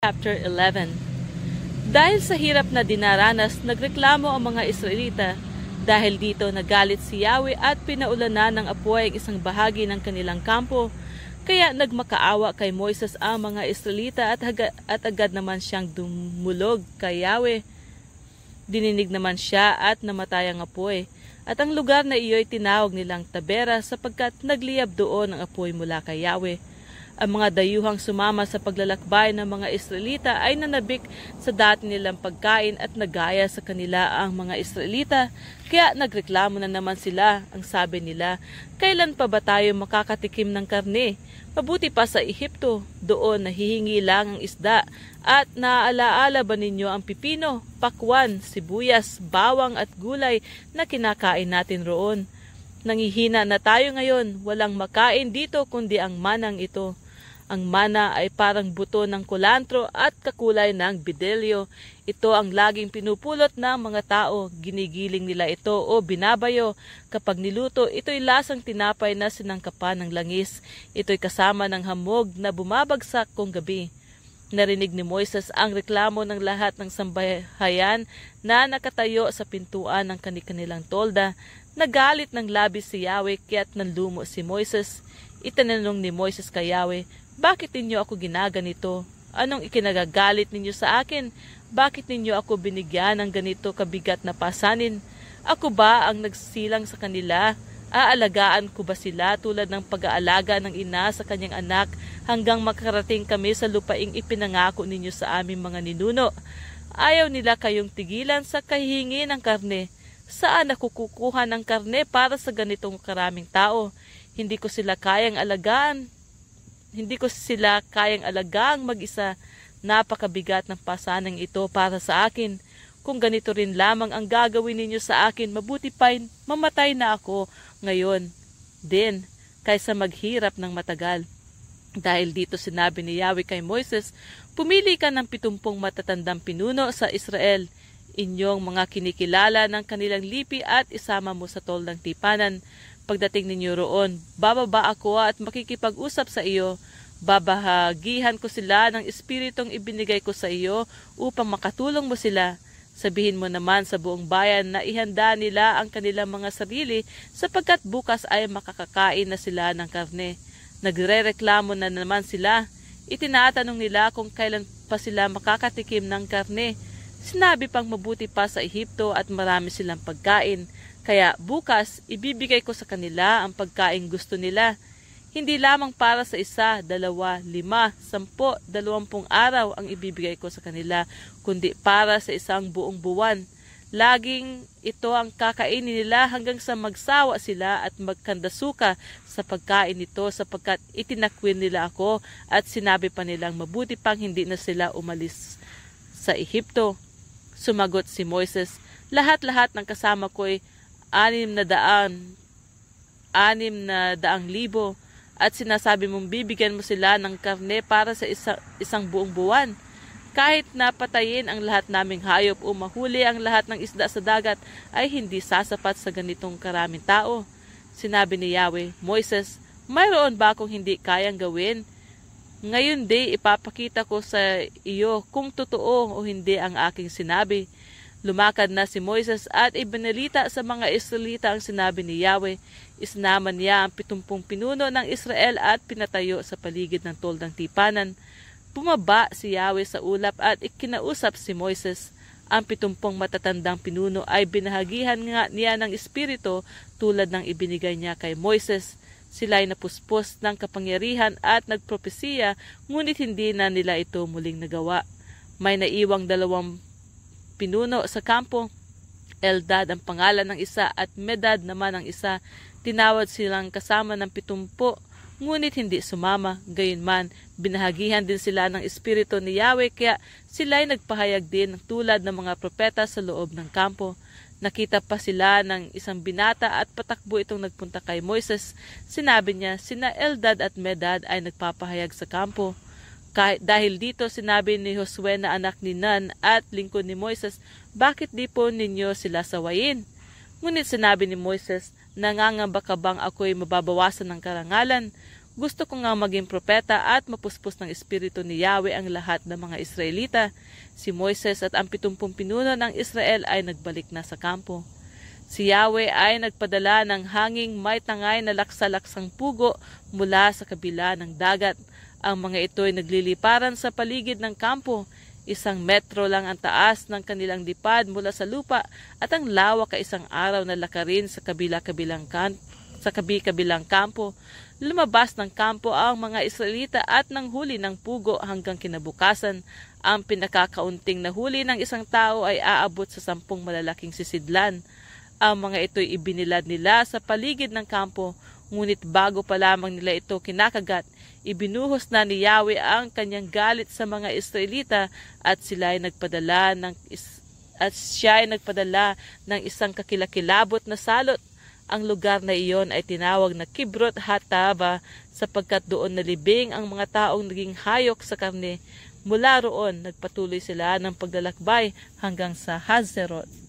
Chapter 11. Dahil sa hirap na dinaranas, nagreklamo ang mga Israelita. Dahil dito nagalit si Yahweh at pinaulanan ng apoy ang isang bahagi ng kanilang kampo. Kaya nagmakaawa kay Moises ang mga Israelita at agad naman siyang dumulog kay Yahweh. Dininig naman siya at namatay ang apoy. At ang lugar na iyo'y tinawag nilang Tabera sapagkat nagliyab doon ang apoy mula kay Yahweh. Ang mga dayuhang sumama sa paglalakbay ng mga Israelita ay nanabik sa dati nilang pagkain at nagaya sa kanila ang mga Israelita. Kaya nagreklamo na naman sila. Ang sabi nila, kailan pa ba tayo makakatikim ng karne? Mabuti pa sa Ehipto, doon nahihingi lang ang isda. At naaalaala ba ninyo ang pipino, pakwan, sibuyas, bawang at gulay na kinakain natin roon? Nangihina na tayo ngayon, walang makain dito kundi ang manang ito. Ang mana ay parang buto ng kulantro at kakulay ng bidelyo. Ito ang laging pinupulot ng mga tao. Ginigiling nila ito o binabayo. Kapag niluto, ito'y lasang tinapay na sinangkapan ng langis. Ito'y kasama ng hamog na bumabagsak kung gabi. Narinig ni Moises ang reklamo ng lahat ng sambahayan na nakatayo sa pintuan ng kanilang tolda. Nagalit ng labis si Yahweh kaya't nanlumo si Moises. Itinanong ni Moises kay Yahweh, bakit ninyo ako ginaganito? Anong ikinagagalit ninyo sa akin? Bakit ninyo ako binigyan ng ganito kabigat na pasanin? Ako ba ang nagsilang sa kanila? Aalagaan ko ba sila tulad ng pag-aalaga ng ina sa kanyang anak hanggang makarating kami sa lupaing ipinangako ninyo sa aming mga ninuno? Ayaw nila kayong tigilan sa kahihingi ng karne. Saan ako kukuha ng karne para sa ganitong karaming tao? Hindi ko sila kayang alagaan mag-isa. Napakabigat ng pasanang ito para sa akin. Kung ganito rin lamang ang gagawin ninyo sa akin, mabuti pa'y mamatay na ako ngayon din kaysa maghirap ng matagal. Dahil dito sinabi ni Yahweh kay Moises, pumili ka ng 70 matatandang pinuno sa Israel, inyong mga kinikilala ng kanilang lipi at isama mo sa toldang tipanan. Pagdating ninyo roon, bababa ako at makikipag-usap sa iyo. Babahagihan ko sila ng espiritong ibinigay ko sa iyo upang makatulong mo sila. Sabihin mo naman sa buong bayan na ihanda nila ang kanilang mga sarili sapagkat bukas ay makakakain na sila ng karne. Nagrereklamo na naman sila. Itinatanong nila kung kailan pa sila makakatikim ng karne. Sinabi pang mabuti pa sa Ehipto at marami silang pagkain. Kaya bukas, ibibigay ko sa kanila ang pagkain gusto nila. Hindi lamang para sa 1, 2, 5, 10, 20 araw ang ibibigay ko sa kanila, kundi para sa isang buong buwan. Laging ito ang kakainin nila hanggang sa magsawa sila at magkandasuka sa pagkain nito sapagkat itinakwil nila ako at sinabi pa nilang mabuti pang hindi na sila umalis sa Ehipto. Sumagot si Moises, lahat-lahat ng kasama ko'y 600,000 at sinasabi mong bibigyan mo sila ng karne para sa isang buong buwan. Kahit napatayin ang lahat naming hayop o mahuli ang lahat ng isda sa dagat ay hindi sasapat sa ganitong karaming tao. Sinabi ni Yahweh, Moises, mayroon ba akong hindi kayang gawin? Ngayon ipapakita ko sa iyo kung totoo o hindi ang aking sinabi. Lumakad na si Moises at ibinalita sa mga Israelita ang sinabi ni Yahweh. Isinaman niya ang 70 pinuno ng Israel at pinatayo sa paligid ng toldang tipanan. Bumaba si Yahweh sa ulap at ikinausap si Moises. Ang 70 matatandang pinuno ay binahagihan nga niya ng espiritu tulad ng ibinigay niya kay Moises. Sila'y napuspos ng kapangyarihan at nagpropesiya, ngunit hindi na nila ito muling nagawa. May naiwang 2 pinuno sa kampo. Eldad ang pangalan ng isa at Medad naman ang isa. Tinawad silang kasama ng 70, ngunit hindi sumama. Gayunman, binahagihan din sila ng espiritu ni Yahweh kaya sila'y nagpahayag din tulad ng mga propeta sa loob ng kampo. Nakita pa sila ng isang binata at patakbo itong nagpunta kay Moises. Sinabi niya, sina Eldad at Medad ay nagpapahayag sa kampo. Dahil dito sinabi ni Josue na anak ni Nun at lingkod ni Moises, bakit di po ninyo sila sawayin? Ngunit sinabi ni Moises, nangangamba ka bang ako'y mababawasan ng karangalan? Gusto ko nga maging propeta at mapuspos ng espiritu ni Yahweh ang lahat ng mga Israelita. Si Moises at ang 70 pinuno ng Israel ay nagbalik na sa kampo. Si Yahweh ay nagpadala ng hanging may tangay na laksa-laksang pugo mula sa kabila ng dagat. Ang mga ito ay nagliliparan sa paligid ng kampo. 1 metro lang ang taas ng kanilang lipad mula sa lupa at ang lawak ay 1 araw na lakarin sa kabi-kabilang kampo. Lumabas ng kampo ang mga Israelita at nanghuli ng pugo hanggang kinabukasan. Ang pinakakaunting nahuli ng isang tao ay aabot sa 10 malalaking sisidlan. Ang mga ito'y ibinilad nila sa paligid ng kampo, ngunit bago pa lamang nila ito kinakagat, ibinuhos na ni Yahweh ang kanyang galit sa mga Israelita at siya ay nagpadala ng isang kakilakilabot na salot. Ang lugar na iyon ay tinawag na Kibrot Hatava sapagkat doon nalibing ang mga taong naging hayok sa karne. Mula roon, nagpatuloy sila ng paglalakbay hanggang sa Hazeroth.